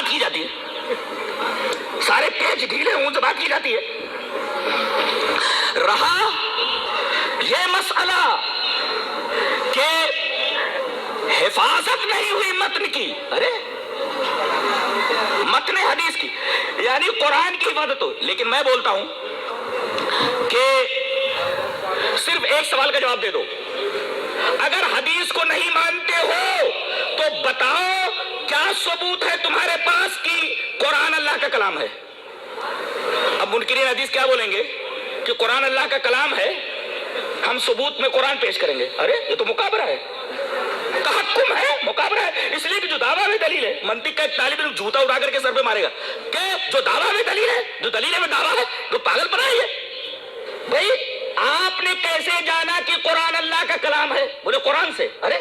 کی جاتی ہے, سارے پیج ڈھیلے ہوں سے بات کی جاتی ہے. رہا یہ مسئلہ کہ حفاظت نہیں ہوئی متن کی, ارے متن حدیث کی, یعنی قرآن کی حفاظت ہو. لیکن میں بولتا ہوں کہ صرف ایک سوال کا جواب دے دو, اگر حدیث کو نہیں مانتے ہو تو بتاؤ کیا ثبوت ہے تمہارے پاس کہ قرآن اللہ کا کلام ہے؟ اب منکرین حدیث کیا بولیں گے کہ قرآن اللہ کا کلام ہے, ہم ثبوت میں قرآن پیش کریں گے. ارے یہ تو مقابلہ ہے, تحکم ہے, مقابلہ ہے. اس لیے کہ جو دعویٰ میں دلیل ہے, منطق کا ایک طالب علم جھوٹا اٹھا کر کے سر پہ مارے گا کہ جو دعویٰ میں دلیل ہے, جو دلیل میں دعویٰ ہے, وہ پاگل پنا ہی ہے. بھائی آپ نے کیسے جانا کہ قرآن اللہ کا کلام ہے؟ بولے قرآن سے. ارے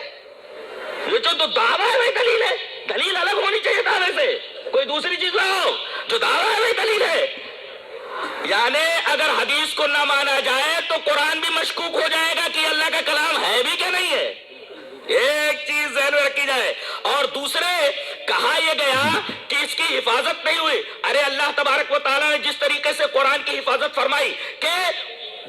یہ جو دعویٰ ہے وہی دلیل ہے, دلیل الگ ہونی چاہیے دعوے سے, کوئی دوسری چیز لاؤ. جو دعویٰ ہے وہی دلیل ہے. یعنی اگر حدیث کو نہ مانا جائے تو قرآن بھی مشکوک ہو جائے گا کہ اللہ کا کلام ہے بھی کیا نہیں ہے. ایک چیز ذہن میں رکھی جائے. اور دوسرے کہا یہ گیا کہ اس کی حفاظت نہیں ہوئی. ارے اللہ تبارک و تعالیٰ نے جس طریقے سے قرآن کی حفاظت فرمائی کہ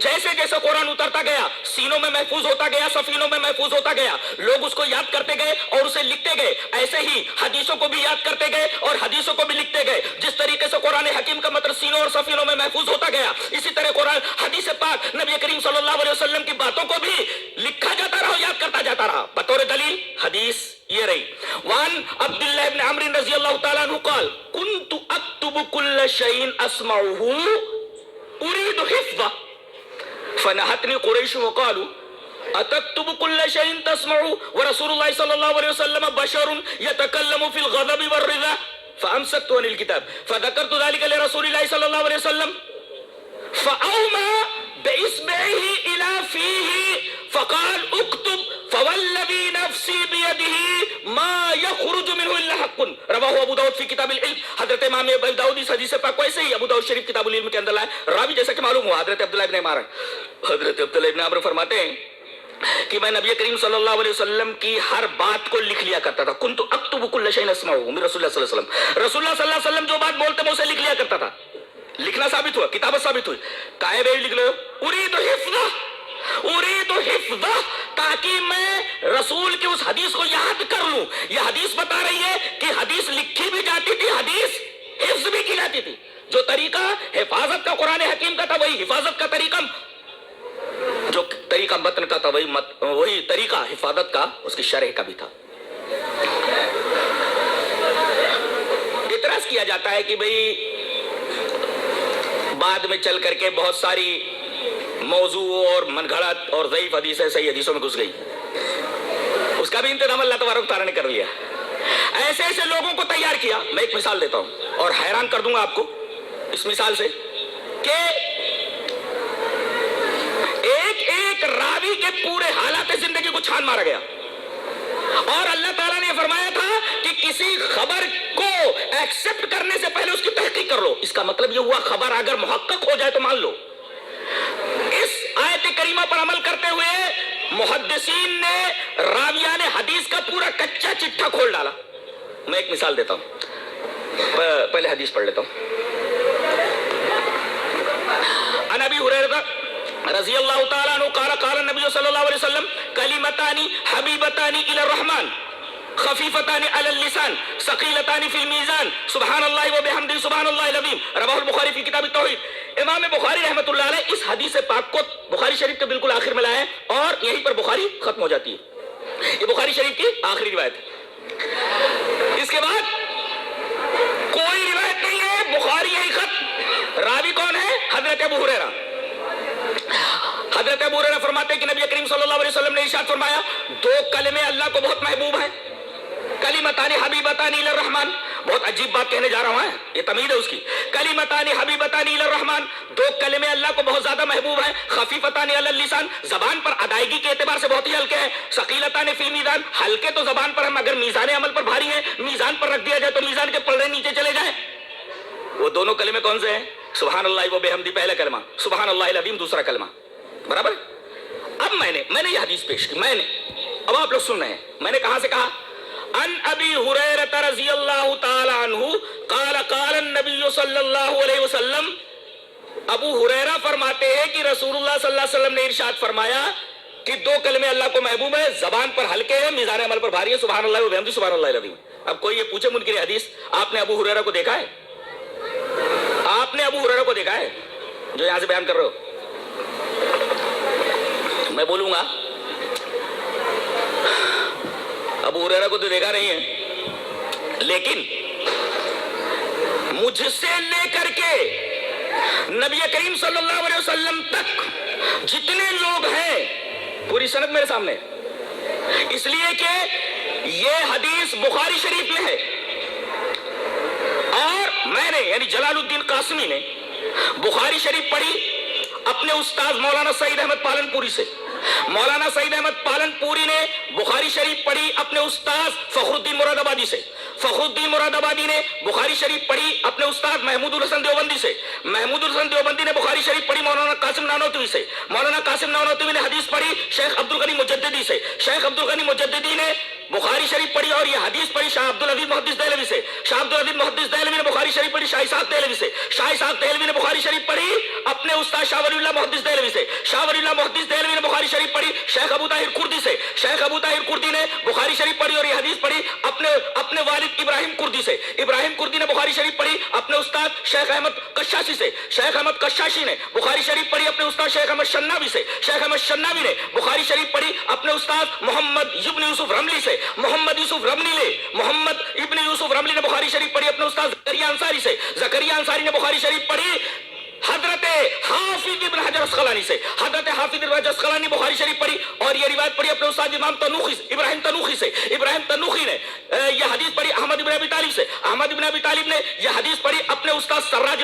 جیسے جیسے قرآن اترتا گیا سینوں میں محفوظ ہوتا گیا, سفینوں میں محفوظ ہوتا گیا, لوگ اس کو یاد کرتے گئے اور اسے لکھتے گئے, ایسے ہی حدیثوں کو بھی یاد کرتے گئے اور حدیثوں کو بھی لکھتے گئے. جس طریقے سے قرآن حکیم کا مطلب سینوں اور سفینوں میں محفوظ ہوتا گیا, اسی طرح قرآن حدیث پاک نبی کریم صلی اللہ علیہ وسلم کی باتوں کو بھی لکھا جاتا رہا, یاد کرتا جاتا رہا. بطور دلیل حدیث یہ رہی. وان عبداللہ بن عمرو رضی اللہ تعالیٰ عنہ قال كنت اكتب كل شيء اسمعه اريد حفظه فنهتني قريش وقالوا اتكتب كل شيء تسمعه ورسول الله صلى الله عليه وسلم بشر يتكلم في الغضب والرضا فامسكت عن الكتاب فذكرت ذلك لرسول الله صلى الله عليه وسلم فأومى بإصبعه إلى فيه فقال اكتب فوالذي نفسي بيده ما يخرج منه إلا حق. رواه ابو داؤد في کتاب العلم. حضرت امام ابو داؤد اس حدیث پاک کو ایسے ہی ابو داؤد شریف کتاب العلم کے اندر لائے. راوی جیسا کہ معلوم ہوا حضرت عبداللہ ابن عمر. حضرت عبداللہ ابن عمر فرماتے ہیں کہ میں نبی کریم صلی اللہ علیہ وسلم کی ہر بات کو لکھ لیا کرتا تھا. کنت اکتب کل شیء اسمعه من رسول اللہ صلی اللہ علیہ وسلم. رسول اللہ صلی اللہ علیہ وسلم جو بات بولتے میں اسے لکھ لیا کرتا تھا. لکھنا ثابت ہوا, کتابت ثابت ہوئی. کائے بے لکھ لو اريد حفظہ, تاکہ میں رسول کی اس حدیث کو یاد کر لوں. یہ حدیث بتا رہی ہے کہ حدیث لکھی بھی جاتی تھی, حدیث حفظ بھی کی جاتی تھی. جو طریقہ حفاظت کا قرآن حکیم کا تھا وہی حفاظت کا طریقہ, جو طریقہ متن کا تھا وہی طریقہ حفاظت کا اس کی شرح کا بھی تھا. اعتراض کیا جاتا ہے کہ بھئی بعد میں چل کر کے بہت ساری موضوع اور من گھڑت اور ضعیف حدیثیں صحیح حدیثوں میں گھس گئی. اس کا بھی انتظام اللہ تبارک و تعالیٰ نے کر لیا. ایسے ایسے لوگوں کو تیار کیا. میں ایک مثال دیتا ہوں اور حیران کر دوں گا آپ کو اس مثال سے کہ ایک راوی کے پورے حالات زندگی کو چھان مارا گیا اور اللہ تعالیٰ نے فرمایا تھا کہ کسی خبر کو ایکسپٹ کرنے سے پہلے اس کی تحقیق کر لو. اس کا مطلب یہ ہوا خبر اگر محقق ہو جائے تو مان لو. اس آیت کریمہ پر عمل کرتے ہوئے محدثین نے راویان حدیث کا پورا کچا چٹھا کھول ڈالا. میں ایک مثال دیتا ہوں, پہلے حدیث پڑھ لیتا ہوں. عن ابی ہریرہ رضی اللہ تعالیٰ عنہ قال قال النبی صلی اللہ علیہ وسلم کلمتان حبیبتان الی الرحمن خفیفتان علی اللسان ثقیلتان فی المیزان سبحان اللہ و بحمدہ سبحان اللہ العظیم. رواہ البخاری فی کتاب التوحید. امام بخاری رحمۃ اللہ علیہ اس حدیث پاک کو بخاری شریف کے بالکل آخر میں لائے اور یہیں پر بخاری ختم ہو جاتی ہے. یہ بخاری شریف کی آخری روایت ہے. اس کے بعد کوئی روایت نہیں ہے, بخاری یہی ختم. راوی کون ہے؟ حضرت ابو ہریرہ. حضرت ابو ہریرہ فرماتے ہیں کہ نبی کریم صلی اللہ علیہ وسلم نے ارشاد فرمایا دو کلمے اللہ کو بہت محبوب ہیں. کلمتان حبیبتان الی الرحمن. بہت عجیب بات کہنے جا رہا ہوں, یہ تمہید ہے اس کی. کلمتان حبیبتان الی الرحمن, دو کلمے اللہ کو بہت زیادہ محبوب ہیں. خفیفتان علی اللسان, زبان پر ادائیگی کے اعتبار سے بہت ہی ہلکے ہیں. ثقیلتان فی المیزان, ہلکے تو زبان پر ہم اگر میزان عمل پر بھاری ہیں, میزان پر رکھ دیا جائے تو میزان کے پلڑے نیچے چلے جائیں. وہ دونوں کلمے کون سے ہیں؟ سبحان اللہ و بحمدہ پہلا کلمہ, سبحان اللہ العظیم دوسرا کلمہ. برابر. اب میں نے یہ حدیث پیش کی. اب آپ لوگ سن رہے ہیں. میں نے کہاں سے کہا؟ ان ابی ہریرہ رضی اللہ تعالی عنہ النبی صلی اللہ علیہ وسلم، ابو ہریرہ فرماتے ہیں کہ رسول اللہ صلی اللہ علیہ وسلم نے ارشاد فرمایا کہ دو کلمے اللہ کو محبوب ہے، زبان پر ہلکے ہیں، میزان عمل پر بھاری ہے، سبحان اللہ و بحمدہ سبحان اللہ العظیم۔ اب کوئی یہ پوچھے منکر حدیث، آپ نے ابو ہریرہ کو دیکھا ہے؟ آپ نے ابو ہریرہ کو دیکھا ہے جو یہاں سے بیان کر رہے ہو؟ میں بولوں گا ابو ہریرہ کو تو دیکھا نہیں ہے، لیکن مجھ سے لے کر کے نبی کریم صلی اللہ علیہ وسلم تک جتنے لوگ ہیں پوری سند میرے سامنے، اس لیے کہ یہ حدیث بخاری شریف میں ہے، اور میں نے یعنی جلال الدین قاسمی نے بخاری شریف پڑھی اپنے استاد مولانا سعید احمد پالن پوری سے، مولانا سعید احمد پالن پوری نے بخاری شریف پڑھی اپنے استاد فخر الدین مراد آبادی سے، فخر الدین مراد آبادی نے بخاری شریف پڑھی اپنے استاد محمود الحسن دیوبندی سے، محمود الحسن دیوبندی نے بخاری شریف پڑھی مولانا قاسم نانوتوی سے، مولانا قاسم نانوتوی نے حدیث پڑھی شیخ عبد الغنی مجددی سے، شیخ عبد الغنی مجددی نے بخاری شریف پڑھی اور یہ حدیث پڑھی شاہ عبد العزیز محدث دہلوی سے، شاہ عبد العزیز محدث دہلوی نے بخاری شریف پڑھی شاہ اسحاق دہلوی سے، شاہ اسحاق دہلوی نے بخاری شریف پڑھی اپنے استاد شاہ ولی اللہ محدث دہلوی سے، شاہ ولی اللہ محدث دہلوی نے بخاری شریف پڑھی شیخ ابو طاہر کردی سے، شیخ ابو طاہر کردی نے بخاری شریف پڑھی اور یہ حدیث پڑھی اپنے والد ابراہیم کردی سے، ابراہیم کردی نے بخاری شریف پڑھی اپنے استاد شیخ احمد کشاشی سے، شیخ احمد کشاشی نے بخاری شریف پڑھی اپنے استاد شیخ احمد شناوی سے، شیخ احمد شناوی نے بخاری شریف پڑھی اپنے استاد محمد ابن یوسف رملی سے، محمد ابن یوسف رملی نے بخاری شریف پڑھی اپنے استاد زکریا انصاری سے، زکریا انصاری نے بخاری شریف پڑھی حضرت حافظ ابن حجر اسقلانی سے، حضرت حافظ ابن حجر اسقلانی نے بخاری شریف پڑھی اور یہ روایت پڑھی اپنے استاد امام تنوخی سے، ابراہیم تنوخی سے، ابراہیم تنوخی نے یہ حدیث پڑھی احمد ابن ابی طالب سے، احمد ابن ابی طالب نے یہ حدیث پڑھی اپنے استاد سراج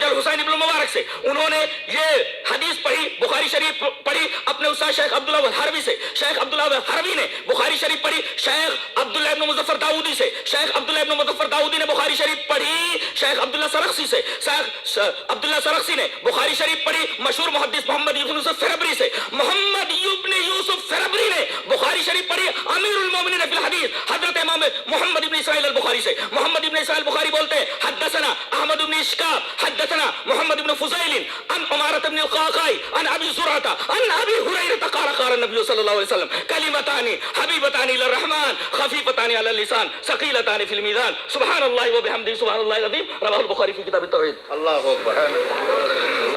الحسین ابن مبارک سے، انہوں نے یہ حدیث پڑھی بخاری شریف پڑھی اپنے استاد شیخ عبداللہ الحروی سے، شیخ عبداللہ الحروی نے بخاری شریف پڑھی شیخ عبداللہ ابن مظفر داؤدی سے، شیخ عبداللہ ابن مظفر داؤدی نے بخاری شریف پڑھی شیخ عبداللہ سرخسی سے، شیخ عبداللہ سرخسی نے بخاری شریف پڑھی مشہور محدث محمد ابن یوسف فربری سے، محمد ابن یوسف فربری نے بخاری شریف پڑھی امیر المومنین فی الحدیث حضرت امام محمد ابن اسماعیل البخاری سے، محمد ابن اسماعیل بخاری بولتے ہیں حدثنا احمد ابن اشکاب حدثنا محمد ابن فضیل عن عمارة ابن القعقاع عن ابی زرعة عن ابی ہریرہ قال قال النبی صلی اللہ علیہ وسلم کلمتان حبیبتان الی الرحمن خفیفتان علی اللسان ثقیلتان فی المیزان سبحان اللہ و بحمدہ سبحان اللہ العظیم رواہ البخاری فی کتاب التوحید۔ اللہ اکبر۔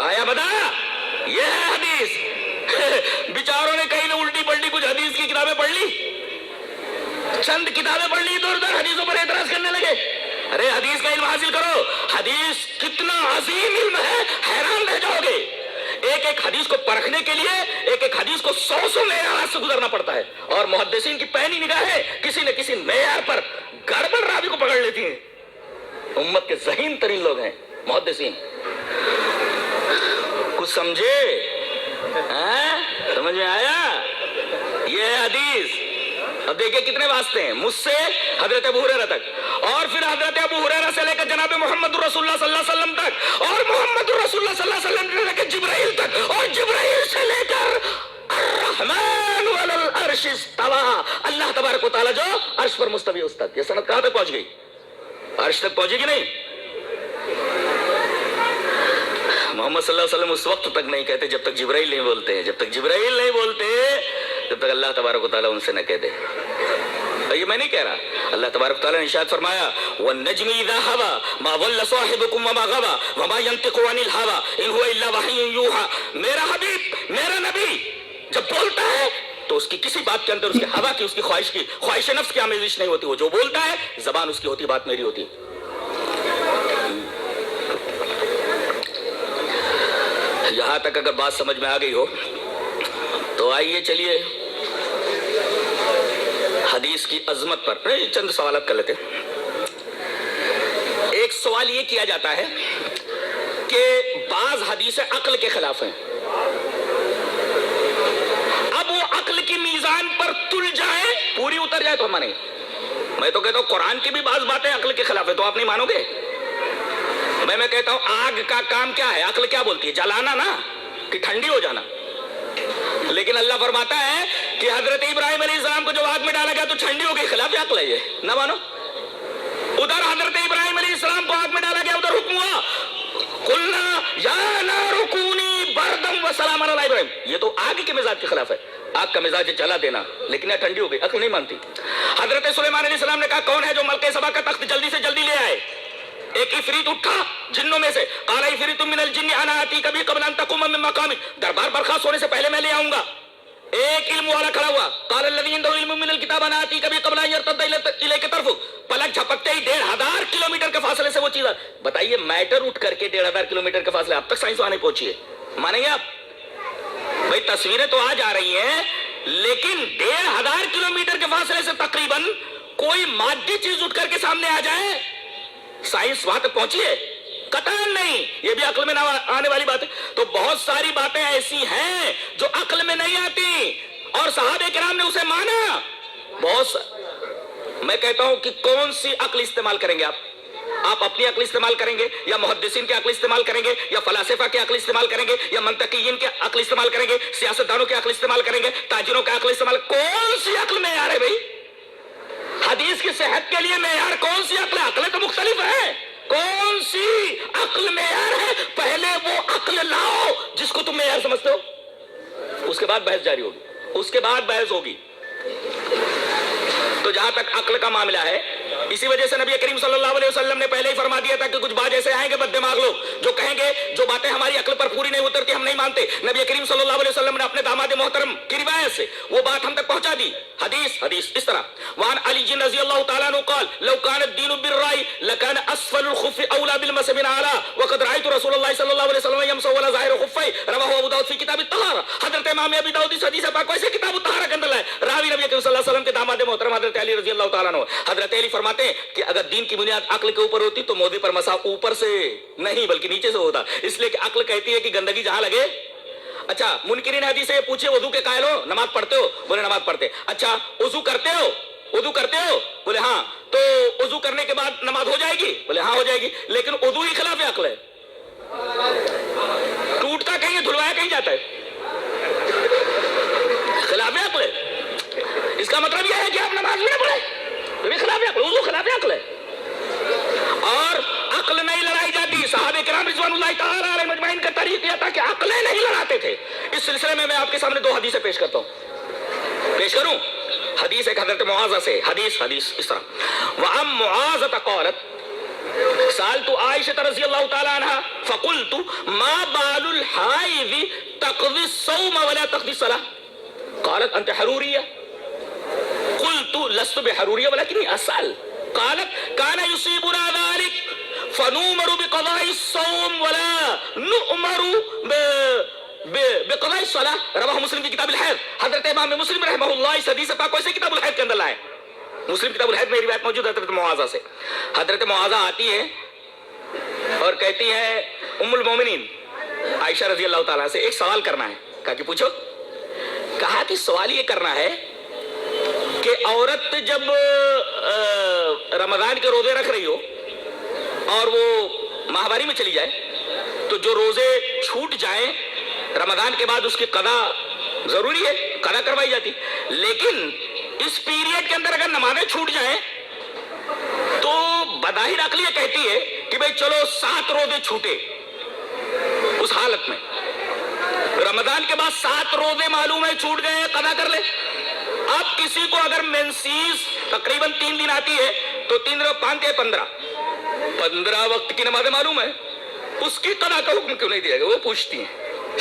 آیا بتا یہ ہے حدیث۔ بیچاروں نے کہیں نہ الٹی پلٹی کچھ حدیث کی کتابیں پڑھ لی، چند کتابیں پڑھ لی تو ادھر حدیثوں پر اعتراض کرنے لگے۔ ارے حدیث کا علم حاصل کرو، حدیث کتنا عظیم علم ہے، حیران رہ جاؤ گے۔ ایک ایک حدیث کو پرکھنے کے لیے ایک ایک حدیث کو سو معیارات سے گزرنا پڑتا ہے، اور محدثین کی پہلی نگاہیں کسی نہ کسی معیار پر گڑبڑ راوی کو پکڑ لیتی ہیں۔ امت کے ذہین ترین لوگ ہیں محدثین۔ کچھ سمجھے؟ سمجھ میں آیا؟ یہ ہے حدیث۔ اب دیکھیں کتنے واسطے ہیں، مجھ سے حضرت ابو ہریرہ تک، اور پھر حضرت ابو ہریرہ سے لے کر جناب محمد رسول اللہ صلی اللہ علیہ وسلم تک، اور محمد رسول اللہ صلی اللہ علیہ وسلم سے لے کر جبرائیل تک، اور جبرائیل سے لے کر الرحمن علی العرش استوى، اللہ تبارک و تعالیٰ جو عرش پر مستوی ہے اس تک۔ یہ سند کہاں تک پہنچ گئی؟ عرش تک پہنچے گی نہیں؟ محمد صلی اللہ علیہ وسلم اس وقت تک نہیں کہتے جب تک جبرائیل نہیں بولتے، جب تک جبرائیل نہیں بولتے جب تک اللہ تبارک و تعالیٰ ان سے نہ کہہ دے۔ یہ میں نہیں کہہ رہا، اللہ تبارک و تعالیٰ نے ارشاد فرمایا وَالنَّجْمِ إِذَا هَوَىٰ مَا ضَلَّ صَاحِبُكُمْ وَمَا غَوَىٰ وَمَا يَنطِقُ عَنِ الْهَوَىٰ إِنْ هُوَ إِلَّا وَحْيٌ يُوحَىٰ۔ میرا حبیب میرا نبی جب بولتا ہے تو اس کی کسی بات کے اندر اس کی ہوا کی، اس کی خواہش نفس کی آمیزش نہیں ہوتی، وہ جو بولتا ہے زبان اس کی ہوتی، بات میری ہوتی۔ یہاں تک اگر بات سمجھ میں آ گئی ہو تو آئیے چلیے حدیث کی عظمت پر چند سوالات کر لیتے ہیں۔ ایک سوال یہ کیا جاتا ہے کہ بعض حدیثیں عقل کے خلاف ہیں، اب وہ عقل کی میزان پر تل جائے، پوری اتر جائے تو ہم مانیں گے۔ میں تو کہتا ہوں قرآن کی بھی بعض باتیں عقل کے خلاف ہے تو آپ نہیں مانو گے۔ میں کہتا ہوں آگ کا کام کیا ہے؟ عقل کیا بولتی ہے؟ جلانا نا، کہ ٹھنڈی ہو جانا۔ لیکن اللہ فرماتا ہے کہ حضرت ابراہیم علیہ السلام کو جو آگ میں ڈالا گیا تو ٹھنڈی ہو گئی، خلاف عقل ہے یہ، نہ مانو۔ ادھر حضرت ابراہیم علیہ السلام کو آگ میں ڈالا گیا ادھر حکم ہوا قلنا یا نار کونی بردم وسلاما علی ابراہیم. یہ تو آگ کے مزاج کے خلاف ہے. آگ کا مزاج جلا دینا، لیکن یہ ٹھنڈی ہو گئی، عقل نہیں مانتی. حضرت سلیمان علیہ السلام نے کہا کون ہے جو ملکہ سبا کا تخت جلدی سے جلدی لے آئے. ایک عفریت اٹھا جنوں میں سے، قال عفریت من الجن انا آتیک بہ قبل ان تقوم من مقامک، دربار برخاست ہونے سے پہلے میں لے آؤں گا. ایک علم والا کھڑا ہوا، قال الذی عنده علم من الکتاب انا آتیک بہ قبل ان یرتد الیک طرفک. پلک جھپکتے ہی 1500 کلومیٹر کے فاصلے سے وہ چیز. بتائیے میٹر اٹھ کر کے 1500 کلومیٹر کے فاصلے اب تک سائنس وہاں نہیں پہنچی ہے. مانیں گے آپ؟ بھائی تصویریں تو آج آ رہی ہیں، لیکن 1500 کلومیٹر کے فاصلے سے تقریباً کوئی مادی چیز اٹھ کر کے سامنے آ جائے، سائنس وہاں تک پہنچی ہے؟ قطعاً نہیں. یہ بھی عقل میں نہ آنے والی بات ہے. تو بہت ساری باتیں ایسی ہیں جو عقل میں نہیں آتی، اور صحابہ کرام نے اسے مانا. میں کہتا ہوں کہ کون سی عقل استعمال کریں گے آپ اپنی عقل استعمال کریں گے، یا محدثین کی عقل استعمال کریں گے، یا فلاسفہ کی عقل استعمال کریں گے، یا منطقیین کی عقل استعمال کریں گے، سیاستدانوں کی عقل استعمال کریں گے، تاجروں کی عقل استعمال؟ کون سی عقل معیار ہے بھائی؟ حدیث کی صحت کے لیے معیار کون سی عقل ہے؟ عقلیں تو مختلف ہیں. کون سی عقل معیار ہے؟ پہلے وہ عقل لاؤ جس کو تم معیار سمجھتے ہو، اس کے بعد بحث جاری ہوگی، اس کے بعد بحث ہوگی. تو جہاں تک عقل کا معاملہ ہے، اسی وجہ سے نبی کریم صلی اللہ علیہ وسلم نے پہلے ہی فرما دیا تھا کہ کچھ بات ایسے آئیں گے بد دماغ لوگ جو کہیں گے جو باتیں ہماری عقل پر پوری نہیں اترتی ہم نہیں مانتے. نبی کریم صلی اللہ علیہ وسلم نے اپنے داماد محترم کی روایت سے وہ بات ہم تک پہنچا دی. حدیث اس طرح وعن علی رضی اللہ تعالیٰ عنہ قال لو كان الدين بالرأي لكان اسفل الخف اولى بالمس من اعلى وقد رأيت رسول الله صلی اللہ علیہ وسلم يمسح على ظاهر خفيه رواه ابو داؤد في کتاب الطهارة. حضرت امام ابی داؤد اس حدیث پاک کو ایسے کتاب الطهارة کے اندر لائے. راوی نبی کریم صلی اللہ علیہ وسلم کے داماد محترم حضرت علی رضی اللہ تعالیٰ عنہ. حضرت علی فرماتے ہیں کہ اگر دین کی بنیاد عقل کے اوپر ہوتی تو موضع پر مسا اوپر سے نہیں بلکہ نیچے سے ہوتا، اس لیے کہ عقل کہتی ہے کہ گندگی جہاں لگے. اچھا منکرین حدیث سے پوچھے وضو کے قائل ہو، نماز پڑھتے ہو؟ بولے نماز پڑھتے. اچھا وضو کرتے ہو؟ بولے ہاں. تو وضو کرنے کے بعد نماز ہو جائے گی؟ بولے ہاں ہو جائے گی. لیکن وضو ہی خلاف عقل ہے، ٹوٹتا کہیں دھلوایا کہیں جاتا ہے، خلاف عقل ہے. اس کا مطلب یہ ہے کہ آپ نماز بھی نہ پڑھے، یہ بھی خلاف عقل، وضو خلاف عقل ہے. اور عقل نہیں لڑائی جاتی. صحابہ کرام رضوان اللہ تعالی علیہم اجمعین کا طریق یہ تھا کہ عقلیں نہیں لڑاتے تھے. اس سلسلے میں آپ کے سامنے 2 حدیثیں پیش کرتا ہوں. پیش کروں حدیث ایک حضرت معاذہ سے. حدیث اس طرح وعن معاذہ قالت سألت عائشة رضی اللہ تعالی عنہ فقلت ما بال الحائض تقضي الصوم ولا تقضي الصلاة قالت انت حرورية قلت لست بحرورية ولكني أسأل قالت كان يصيبنا ذلك فنؤمر بقضاء الصوم ولا نؤمر بقضاء الصلاة. رواه مسلم کی کتاب الحیض. حضرت امام مسلم رحمہ اللہ اس حدیث پاک کو ایسے کتاب الحیض کے اندر لائے. مسلم کتاب الحیض میں روایت موجود ہے حضرت معاذہ سے. حضرت معاذہ آتی ہے اور کہتی ہے ام المومنین عائشہ رضی اللہ تعالیٰ سے ایک سوال کرنا ہے. کہا کہ پوچھو. کہا کہ سوال یہ کرنا ہے کہ عورت جب رمضان کے روزے رکھ رہی ہو اور وہ ماہواری میں چلی جائے تو جو روزے چھوٹ جائیں رمضان کے بعد اس کی قضا ضروری ہے، قضا کروائی جاتی. لیکن اس پیریڈ کے اندر اگر نمازیں چھوٹ جائیں تو بظاہر عقل یہ کہتی ہے کہ بھئی چلو 7 روزے چھوٹے. اس حالت میں رمضان کے بعد 7 روزے معلوم ہے چھوٹ گئے، قضا کر لے. اب کسی کو اگر مینسیز تقریباً 3 دن آتی ہے تو 3 دن 5 15 وقت کی نمازیں معلوم ہے، اس کی قضا کا حکم کیوں نہیں دیا گیا؟ وہ پوچھتی ہیں.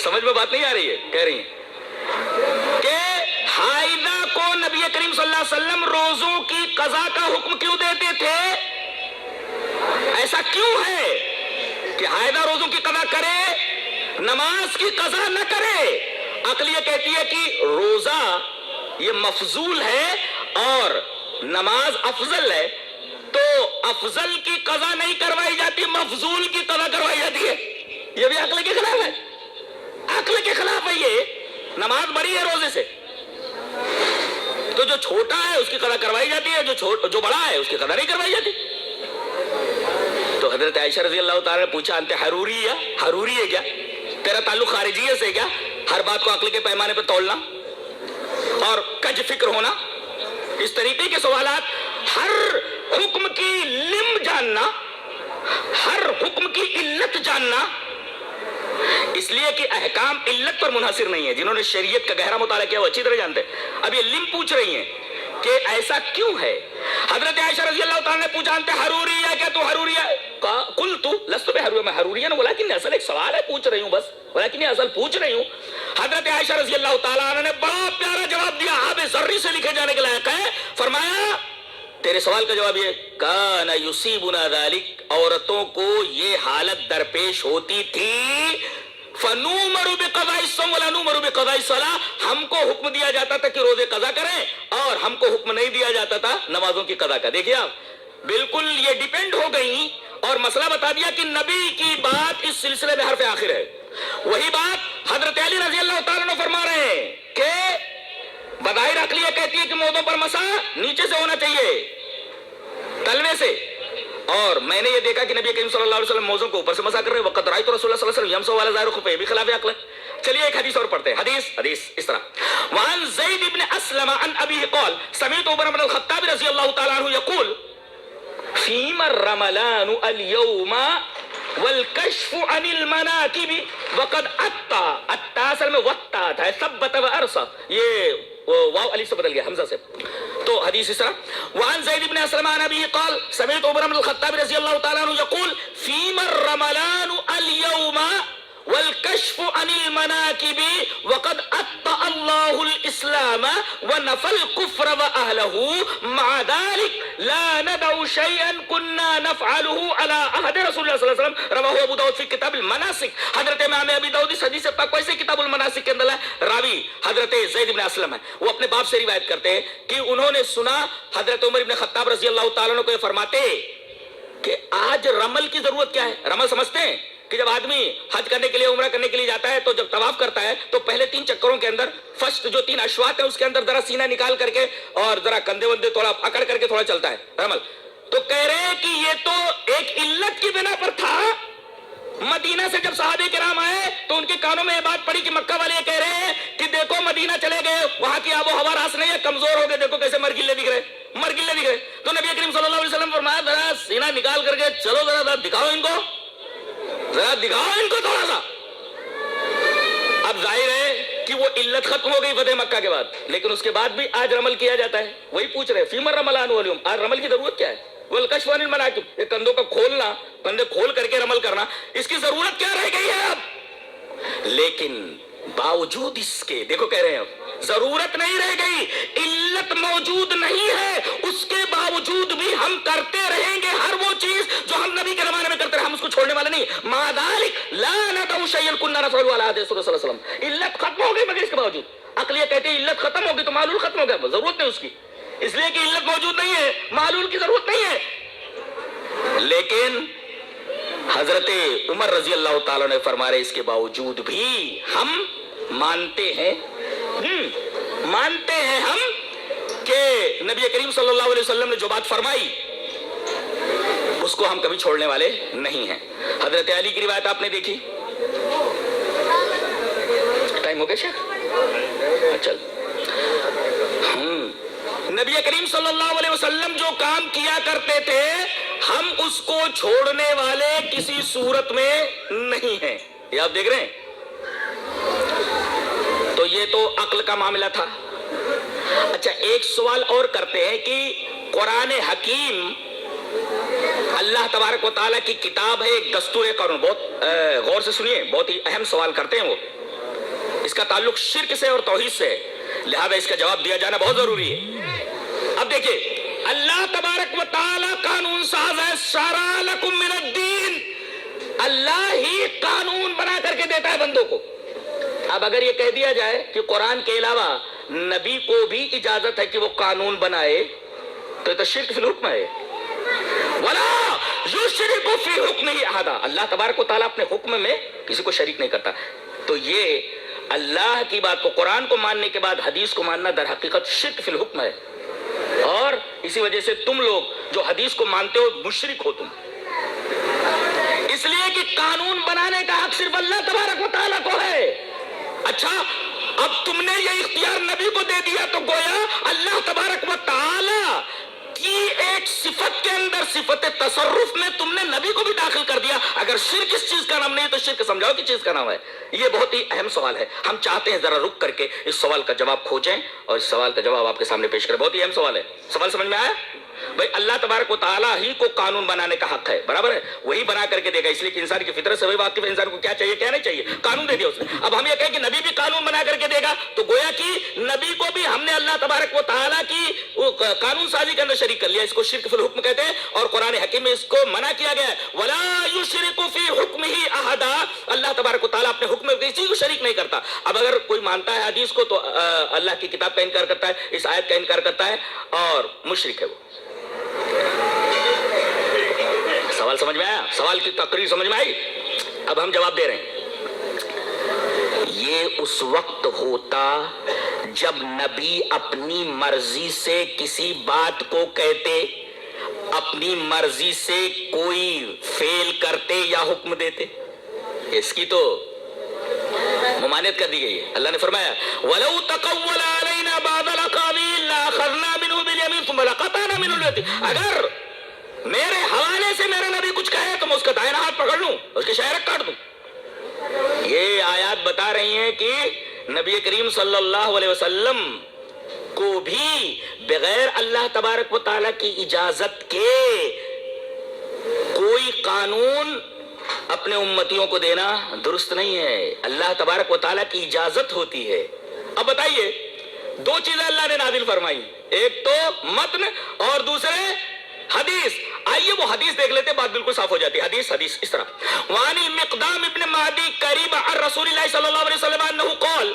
سمجھ میں بات نہیں آ رہی ہے؟ کہہ رہی ہیں کہ حائضہ کو نبی کریم صلی اللہ علیہ وسلم روزوں کی قضا کا حکم کیوں دیتے تھے؟ ایسا کیوں ہے کہ حائضہ روزوں کی قضا کرے نماز کی قضا نہ کرے؟ عقل یہ کہتی ہے کہ روزہ یہ مفضول ہے اور نماز افضل ہے، تو افضل کی قضا نہیں کروائی جاتی، مفضول کی قضا کروائی جاتی ہے. یہ بھی عقل کے خلاف ہے. عقل کے خلاف ہے. یہ نماز بڑی ہے روزے سے، تو جو چھوٹا ہے اس کی قضا کروائی جاتی ہے، جو بڑا ہے اس کی قضا نہیں کروائی جاتی. تو حضرت عائشہ رضی اللہ تعالیٰ نے پوچھا انت حروری ہے کیا؟ تیرا تعلق خارجیت سے کیا؟ ہر بات کو عقل کے پیمانے پر تولنا اور کج فکر ہونا، اس طریقے کے سوالات. ہر حکم کی لم جاننا ہر حکم کی علت جاننا، اس لیے کہ احکام علت پر منحصر نہیں ہے. جنہوں نے شریعت کا گہرا مطالعہ کیا وہ اچھی طرح جانتے ہیں. اب یہ لم پوچھ رہی ہیں کہ ایسا کیوں ہے. حضرت عائشہ رضی اللہ تعالیٰ نے پوچھا انت حروری ہے، کیا تو حروری ہے؟ قلت لست بحروری، میں حروری نہ، بولا اصل ایک سوال ہے پوچھ رہی ہوں بس، بولا اصل پوچھ رہی ہوں. حضرت عائشہ رضی اللہ تعالیٰ عنہ نے بڑا پیارا جواب دیا، آب ذری سے لکھے جانے کے لائق ہے. فرمایا تیرے سوال کا جواب یہ کان یصیبنا ذلک، عورتوں کو یہ حالت درپیش ہوتی تھی. فنؤمر بقضاء الصوم ولا نؤمر بقضاء الصلاة، ہم کو حکم دیا جاتا تھا کہ روزے قضا کریں اور ہم کو حکم نہیں دیا جاتا تھا نمازوں کی قضا کا. دیکھیے آپ بالکل یہ ڈیپینڈ ہو گئی اور مسئلہ بتا دیا کہ نبی کی بات اس سلسلے میں حرف آخر ہے. وہی بات حضرت علی رضی اللہ تعالیٰ عنہ فرما رہے ہیں کہ بظاہر عقلیہ کہتی ہے کہ موضوع پر مسا نیچے سے ہونا چاہیے، تلوے سے، اور میں نے یہ دیکھا کہ نبی کریم صلی اللہ علیہ وسلم موضوع کو اوپر سے مسا کر رہے ہیں. وقت رأيت رسول اللہ صلی اللہ علیہ وسلم يمسح على ظاهر خفيه بخلاف عقله. چلیے ایک حدیث اور پڑھتے ہیں. حدیث اس طرح وعن زید بن اسلم عن ابيه قال سمعت عمر بن الخطاب رضی اللہ تعالی عنہ يقول فيما الرملان اليوم والکشف عن المناکب وقد اتا اصل میں وقتا تھا، ثبت و ارسا، یہ واو علی سے بدل گیا حمزہ سے. تو حدیث اس طرح وعن زید بن اسلم عن ابی قال سمعت عمر بن الخطاب رضی اللہ تعالی عنہ یقول فیما الرملان اليوم والکشف عن المناکب وقد اطأ اللہ الاسلام ونفى الكفر واهله مع ذلك لا ندع شيئا كنا نفعله على عهد رسول اللہ صلی اللہ علیہ وسلم. رواه ابو داؤد فی کتاب المناسک. حضرت امام ابی داؤد اس حدیث پاک ویسے کتاب المناسک کے اندر راوی حضرت زید بن اسلم ہے، وہ اپنے باپ سے روایت کرتے ہیں کہ انہوں نے سنا حضرت عمر بن خطاب رضی اللہ تعالیٰ عنہ کو یہ فرماتے کہ آج رمل کی ضرورت کیا ہے. رمل سمجھتے ہیں کہ جب آدمی حج کرنے کے لیے عمرہ کرنے کے لیے جاتا ہے تو جب طواف کرتا ہے تو پہلے 3 چکروں کے اندر فرسٹ جو 3 اشواط ہیں اس کے اندر ذرا سینہ نکال کر کے اور ذرا کندھے وندے تھوڑا پکڑ کر کے تھوڑا چلتا ہے رمل. تو کہہ رہے ہیں کہ یہ تو ایک علت کی بنا پر تھا. مدینہ سے جب صحابہ کرام آئے تو ان کے کانوں میں یہ بات پڑی کہ مکہ والے کہہ رہے ہیں کہ دیکھو مدینہ چلے گئے، وہاں کی آب و ہوا راس نہیں ہے، کمزور ہو گئے، دیکھو کیسے مرگلے دکھ رہے. تو نبی کریم صلی اللہ علیہ وسلم فرمایا ذرا سینہ نکال کر کے چلو، ذرا دکھاؤ ان کو تھوڑا سا. اب ظاہر ہے کہ وہ علت ختم ہو گئی فتح مکہ کے بعد، لیکن اس کے بعد بھی آج رمل کیا جاتا ہے. وہی پوچھ رہے فیما الرملان اليوم، آج رمل کی ضرورت کیا ہے؟ والکشف عن المناکب، یہ کندھوں کا کھولنا، کندھے کھول کر کے رمل کرنا، اس کی ضرورت کیا رہ گئی ہے اب؟ لیکن باوجود اس کے دیکھو کہہ رہے ہیں ضرورت نہیں رہ گئی، علت موجود نہیں ہے، اس کے باوجود بھی ہم کرتے رہیں گے ہر وہ چیز جو ہم نبی کے زمانے میں کرتے رہے، ہم اس کو چھوڑنے والے نہیں. مع ذلك لا ندع شيئا كنا نفعله على عهد رسول اللہ صلی اللہ علیہ وسلم. علت ختم ہو گئی مگر اس کے باوجود عقلیہ کہتے ہیں علت ختم ہو گئی تو معلول ختم ہو گیا، ضرورت نہیں اس کی، اس لیے کہ علت موجود نہیں ہے، معلول کی ضرورت نہیں ہے. لیکن حضرت عمر رضی اللہ تعالیٰ نے فرما رہے اس کے باوجود بھی ہم مانتے ہیں ہم کہ نبی کریم صلی اللہ علیہ وسلم نے جو بات فرمائی اس کو ہم کبھی چھوڑنے والے نہیں ہیں. حضرت علی کی روایت آپ نے دیکھی. ٹائم ہو گیا شیخ؟ چل. نبی کریم صلی اللہ علیہ وسلم جو کام کیا کرتے تھے ہم اس کو چھوڑنے والے کسی صورت میں نہیں ہیں. یہ آپ دیکھ رہے ہیں. تو یہ تو عقل کا معاملہ تھا. اچھا ایک سوال اور کرتے ہیں کہ قرآن حکیم اللہ تبارک و تعالیٰ کی کتاب ہے، ایک دستور قانون. بہت غور سے سنیے، بہت ہی اہم سوال کرتے ہیں وہ. اس کا تعلق شرک سے اور توحید سے ہے، لہذا اس کا جواب دیا جانا بہت ضروری ہے. اب دیکھیں اللہ تبارک و تعالیٰ قانون ساز ہے. شرع لکم من الدین، اللہ ہی قانون بنا کر کے دیتا ہے بندوں کو. اب اگر یہ کہہ دیا جائے کہ قرآن کے علاوہ نبی کو بھی اجازت ہے کہ وہ قانون بنائے تو یہ تو شرک فی الحکم ہے. ولا یشرک فی حکمہ احدا، اللہ تبارک و تعالیٰ اپنے حکم میں کسی کو شریک نہیں کرتا. تو یہ اللہ کی بات کو، قرآن کو ماننے کے بعد حدیث کو ماننا در حقیقت شرک فی الحکم ہے. اور اسی وجہ سے تم لوگ جو حدیث کو مانتے ہو مشرک ہو تم، اس لیے کہ قانون بنانے کا حق صرف اللہ تبارک و تعالیٰ کو ہے. اچھا اب تم نے یہ اختیار نبی کو دے دیا تو گویا اللہ تبارک و تعالیٰ اسی ایک صفت کے اندر صفت تصرف میں تم نے نبی کو بھی داخل کر دیا. اگر شرک اس چیز کا نام نہیں تو شرک سمجھاؤ کہ چیز کا نام ہے. یہ بہت ہی اہم سوال ہے. ہم چاہتے ہیں ذرا رک کر کے اس سوال کا جواب کھوجیں اور اس سوال کا جواب آپ کے سامنے پیش کریں. بہت ہی اہم سوال ہے. سوال سمجھ میں آیا؟ بھائی اللہ تبارک و تعالیٰ ہی کو قانون بنانے کا حق ہے, برابر ہے, وہی بنا کر کے دے گا, اس لیے کہ انسان کی فطرت سے وہی واقف ہے انسان کو کیا چاہیے کیا نہیں چاہیے, قانون دے دیا اس نے. اب ہم یہ کہیں کہ نبی بھی قانون بنا کر کے دے گا تو گویا کہ نبی کو بھی ہم نے اللہ تبارک و تعالیٰ کی قانون سازی کے اندر شریک کر لیا. اس کو شرک فی الحکم کہتے ہیں اور قرآن حکیم میں اس کو منع کیا گیا ہے. وَلَا يُشْرِكُ فِي حُکْمِهِ أَحَدًا, اللہ تبارک و تعالیٰ اپنے حکم میں کسی کو شریک نہیں کرتا. اب اگر کوئی مانتا ہے حدیث کو تو اللہ کی کتاب کا انکار کرتا ہے, اس آیت کا انکار کرتا ہے اور مشرک ہے وہ. سوال سمجھ میں آیا؟ سوال کی تقریر سمجھ میں آئی؟ اب ہم جواب دے رہے ہیں. یہ اس وقت ہوتا جب نبی اپنی مرضی سے کسی بات کو کہتے, اپنی مرضی سے کوئی فعل کرتے یا حکم دیتے. اس کی تو ممانعت کر دی گئی ہے. اللہ نے فرمایا وَلَوْ تَقَوَّلَ عَلَيْنَا بَعْضَ الْأَقَاوِيلِ لَأَخَذْنَا مِنْهُ بِالْيَمِينِ ثُمَّ لَقَطَعْنَا مِنْهُ الْوَتِينَ. اگر میرے حوالے سے میرا نبی کچھ کہے تو میں اس کا دائیں ہاتھ پکڑ لوں, اس کے شہرک کاٹ دوں. یہ آیات بتا رہی ہیں کہ نبی کریم صلی اللہ علیہ وسلم کو بھی بغیر اللہ تبارک و تعالیٰ کی اجازت کے کوئی قانون اپنے امتیوں کو دینا درست نہیں ہے. اللہ تبارک و تعالیٰ کی اجازت ہوتی ہے. اب بتائیے, دو چیزیں اللہ نے نازل فرمائی, ایک تو متن اور دوسرے حدیث. آئیے وہ حدیث دیکھ لیتے, بات بالکل صاف ہو جاتی ہے. حدیث اس طرح وانی مقدام ابن معدی قریب عن رسول اللہ صلی اللہ علیہ وسلم انه قال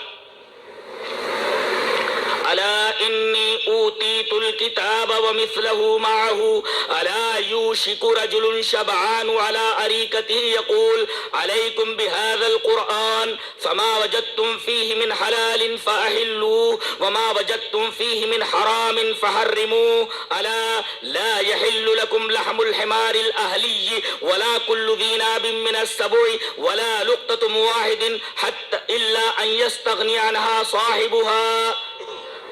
الا انی اوتیت الكتاب ومثله معه الا يوشك رجل شبعان على اريكته يقول عليكم بهذا القرآن فما وجدتم فيه من حلال فأحلوه وما وجدتم فيه من حرام فحرموه الا لا يحل لكم لحم الحمار الأهلي ولا كل ذي ناب من السبع ولا لقطة واحد حتى إلا أن يستغني عنها صاحبها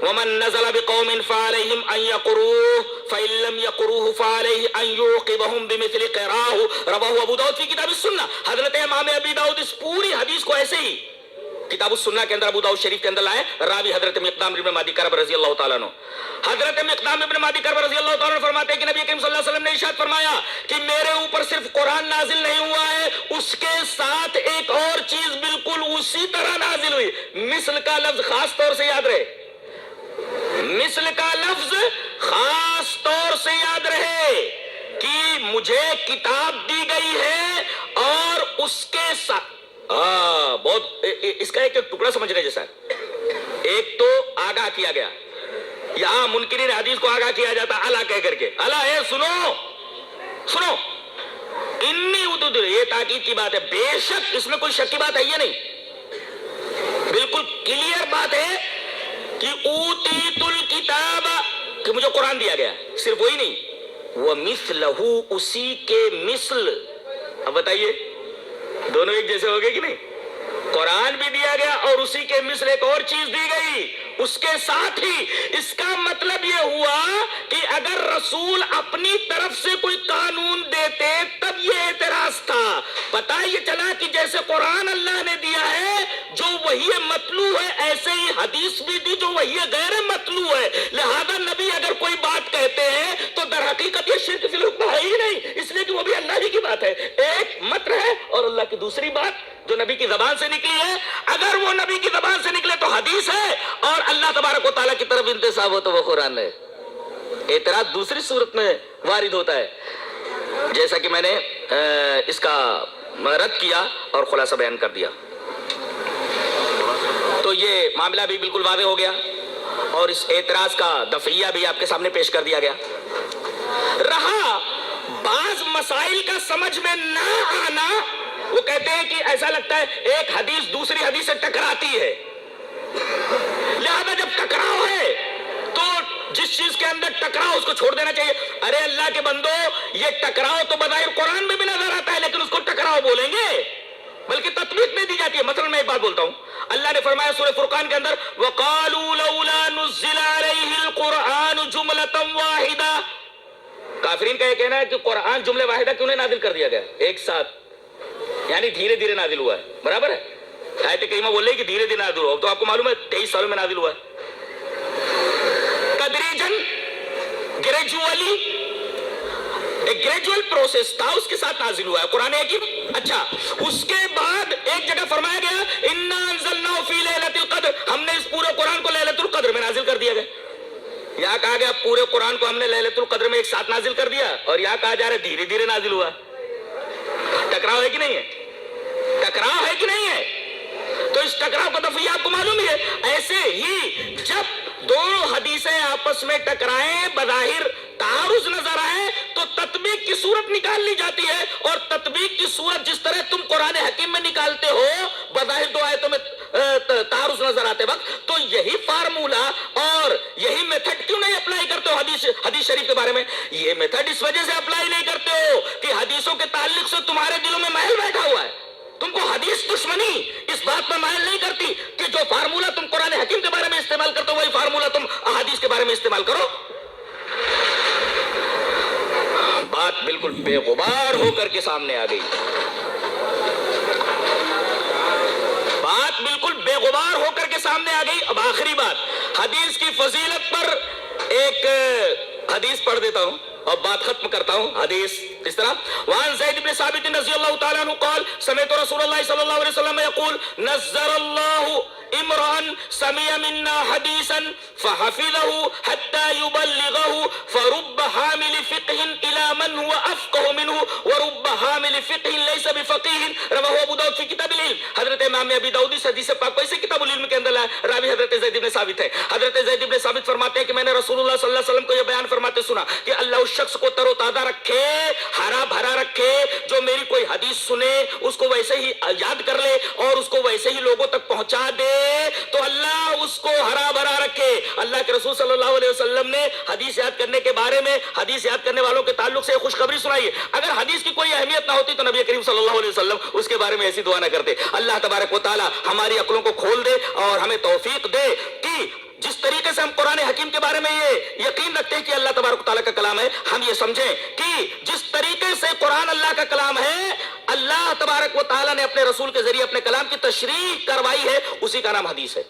ومن نزل بقوم فعليهم أن يقروه فإن لم يقروه فعليه أن يعوقبهم بمثل قراه. رواه ابو داؤد فی کتاب السنہ. حضرت امام ابی داؤد اس پوری حدیث کو ایسے ہی کتاب السنہ کے اندر ابو داؤد شریف کے اندر لائے. راوی حضرت مقدام ابن معدی کرب رضی اللہ تعالیٰ عنہ. حضرت مقدام ابن معدی کرب رضی اللہ تعالیٰ عنہ فرماتے ہیں کہ نبی کریم صلی اللہ علیہ وسلم نے ارشاد فرمایا کہ میرے اوپر صرف قرآن نازل نہیں ہوا ہے, اس کے ساتھ ایک اور چیز بالکل اسی طرح نازل ہوئی. مثل کا لفظ خاص طور سے یاد رہے, مثل کا لفظ خاص طور سے یاد رہے کہ مجھے کتاب دی گئی ہے اور اس کے ساتھ بہت اس کا ایک ٹکڑا سمجھنے جیسا ہے. ایک تو آگاہ کیا گیا, یہاں منکرین حدیث کو آگاہ کیا جاتا اللہ کہہ کر کے, اللہ ہے سنو سنو انی ادود, یہ تاکید کی بات ہے. بے شک اس میں کوئی شک کی بات ہے یہ نہیں, بالکل کلیئر بات ہے کہ اوتیت الکتاب, کہ مجھے قرآن دیا گیا. صرف وہی نہیں, وہ مثلہ, اسی کے مثل. اب بتائیے دونوں ایک جیسے ہو گئے کہ نہیں؟ قرآن بھی دیا گیا اور اسی کے مثل ایک اور چیز دی گئی اس کے ساتھ ہی. اس کا مطلب یہ ہوا کہ اگر رسول اپنی طرف سے کوئی قانون دیتے تب یہ اعتراض تھا. پتہ یہ چلا کہ جیسے قرآن اللہ نے دیا ہے جو وہی مطلوع ہے, ایسے ہی حدیث بھی دی جو وہی غیر مطلوع ہے. لہذا نبی اگر کوئی بات کہتے ہیں تو در حقیقت یہ شرک فی الحکم ہے ہی نہیں, اس لیے کہ وہ بھی اللہ ہی کی بات ہے. ایک متن ہے اور اللہ کی دوسری بات جو نبی کی زبان سے نکلی ہے. اگر وہ نبی کی زبان سے نکلے تو حدیث ہے اور اللہ تبارک و تعالیٰ کی طرف انتساب ہو تو وہ قرآن ہے. اعتراض دوسری صورت میں وارد ہوتا ہے, جیسا کہ میں نے اس کا رد کیا اور خلاصہ بیان کر دیا. تو یہ معاملہ بھی بالکل واضح ہو گیا اور اس اعتراض کا دفعیہ بھی آپ کے سامنے پیش کر دیا گیا. رہا بعض مسائل کا سمجھ میں نہ آنا, وہ کہتے ہیں کہ ایسا لگتا ہے ایک حدیث دوسری حدیث سے ٹکراتی ہے, لہذا جب ٹکراؤ ہے تو جس چیز کے اندر ٹکراؤ اس کو چھوڑ دینا چاہیے. ارے اللہ کے بندو, یہ ٹکراؤ تو بظاہر قرآن میں بھی نظر آتا ہے لیکن اس کو ٹکراؤ بولیں گے, بلکہ تطبیق نہیں دی جاتی ہے. مثلا میں ایک بات بولتا ہوں, اللہ نے فرمایا سورہ فرقان کے اندر وَقَالُوا لَوْلَا نُزِّلَ عَلَيْهِ الْقُرْآنُ جُمْلَةً وَاحِدَةً, کافرین کا یہ کہنا ہے کہ قرآن جملے واحدہ کیوں نہیں نازل کر دیا گیا ایک ساتھ، یعنی دھیرے دھیرے نازل ہوا ہے. برابر ہے. آیت کریمہ بول رہی ہے کہ دھیرے دھیرے نازل ہوا، تو آپ کو معلوم ہے 23 سالوں میں نازل ہوا ہے. تدریجن، گریجولی، ایک گریجوئل پروسیس تھا، اس کے ساتھ نازل ہوا ہے قرآن حکیم. اچھا، اس کے بعد ایک جگہ فرمایا گیا انا انزلناہ فی لیلۃ القدر، ہم نے اس پورے قرآن کو لیلۃ القدر میں نازل کر دیا گیا. یہاں کہا گیا پورے قرآن کو ہم نے لیلۃ القدر میں ایک ساتھ نازل کر دیا، اور یہاں کہا جا رہا ہے دھیرے دھیرے نازل ہوا. ٹکراؤ ہے کہ نہیں ہے؟ ٹکراؤ ہے کہ نہیں ہے؟ تو اس ٹکراؤ کا دفعہ آپ کو معلوم ہی ہے. ایسے ہی جب دو حدیثیں آپس میں ٹکرائیں، بظاہر تعارض نظر آئے، تو تطبیق کی صورت نکال لی جاتی ہے. اور تطبیق کی صورت جس طرح تم قرآن حکیم میں نکالتے ہو بظاہر دو آیتوں میں تعارض نظر آتے وقت، تو یہی فارمولا اور یہی میتھڈ کیوں نہیں اپلائی کرتے ہو حدیث شریف کے بارے میں؟ یہ میتھڈ اس وجہ سے اپلائی نہیں کرتے ہو کہ حدیثوں کے تعلق سے تمہارے دلوں میں محل بیٹھا ہوا ہے. تم کو حدیث دشمنی اس بات میں مائل نہیں کرتی کہ جو فارمولا تم قرآن حکیم کے بارے میں استعمال کرتے ہو وہی فارمولا تم احادیث کے بارے میں استعمال کرو. بات بالکل بے غبار ہو کر کے سامنے آ گئی. بات بالکل بے غبار ہو کر کے سامنے آ گئی. اب آخری بات، حدیث کی فضیلت پر ایک حدیث پڑھ دیتا ہوں اور بات ختم کرتا ہوں. حدیث اس طرح، وعن زید بن ثابت رضی اللہ تعالیٰ عنہ قال سمعت رسول اللہ صلی اللہ علیہ وسلم يقول نزل اللہ امرا سمع منا حدیثا فحفظه حتى يبلغه فرب حامل فقه الى من هو افقه منه ورب حامل فقه ليس بفقيه رواه ابو داؤد في كتاب العلم. حضرت امام ابی داؤد اس حدیث پاک کو اسے کتاب العلم کے اندر لایا. راوی حضرت زید بن ثابت ہے. حضرت زید بن ثابت فرماتے ہیں کہ میں نے رسول اللہ صلی اللہ علیہ وسلم کو یہ بیان فرماتے سنا کہ اللہ اس شخص کو تر و تازہ رکھے، ہرا بھرا رکھے، جو میری کوئی حدیث سنے اس کو ویسے ہی یاد کر لے اور اس کو ویسے ہی لوگوں تک پہنچا دے، تو اللہ اس کو ہرا بھرا رکھے. اللہ کے رسول صلی اللہ علیہ وسلم نے حدیث یاد کرنے کے بارے میں حدیث یاد کرنے والوں کے تعلق سے خوشخبری سنائی ہے. اگر حدیث کی کوئی اہمیت نہ ہوتی تو نبی کریم صلی اللہ علیہ وسلم اس کے بارے میں ایسی دعا نہ کرتے. اللہ تبارک و تعالی ہماری عقلوں کو کھول دے اور ہمیں توفیق دے کہ جس طریقے سے ہم قرآن حکیم کے بارے میں یہ یقین رکھتے ہیں کہ اللہ تبارک و تعالیٰ کا کلام ہے، ہم یہ سمجھیں کہ جس طریقے سے قرآن اللہ کا کلام ہے، اللہ تبارک و تعالیٰ نے اپنے رسول کے ذریعے اپنے کلام کی تشریح کروائی ہے، اسی کا نام حدیث ہے.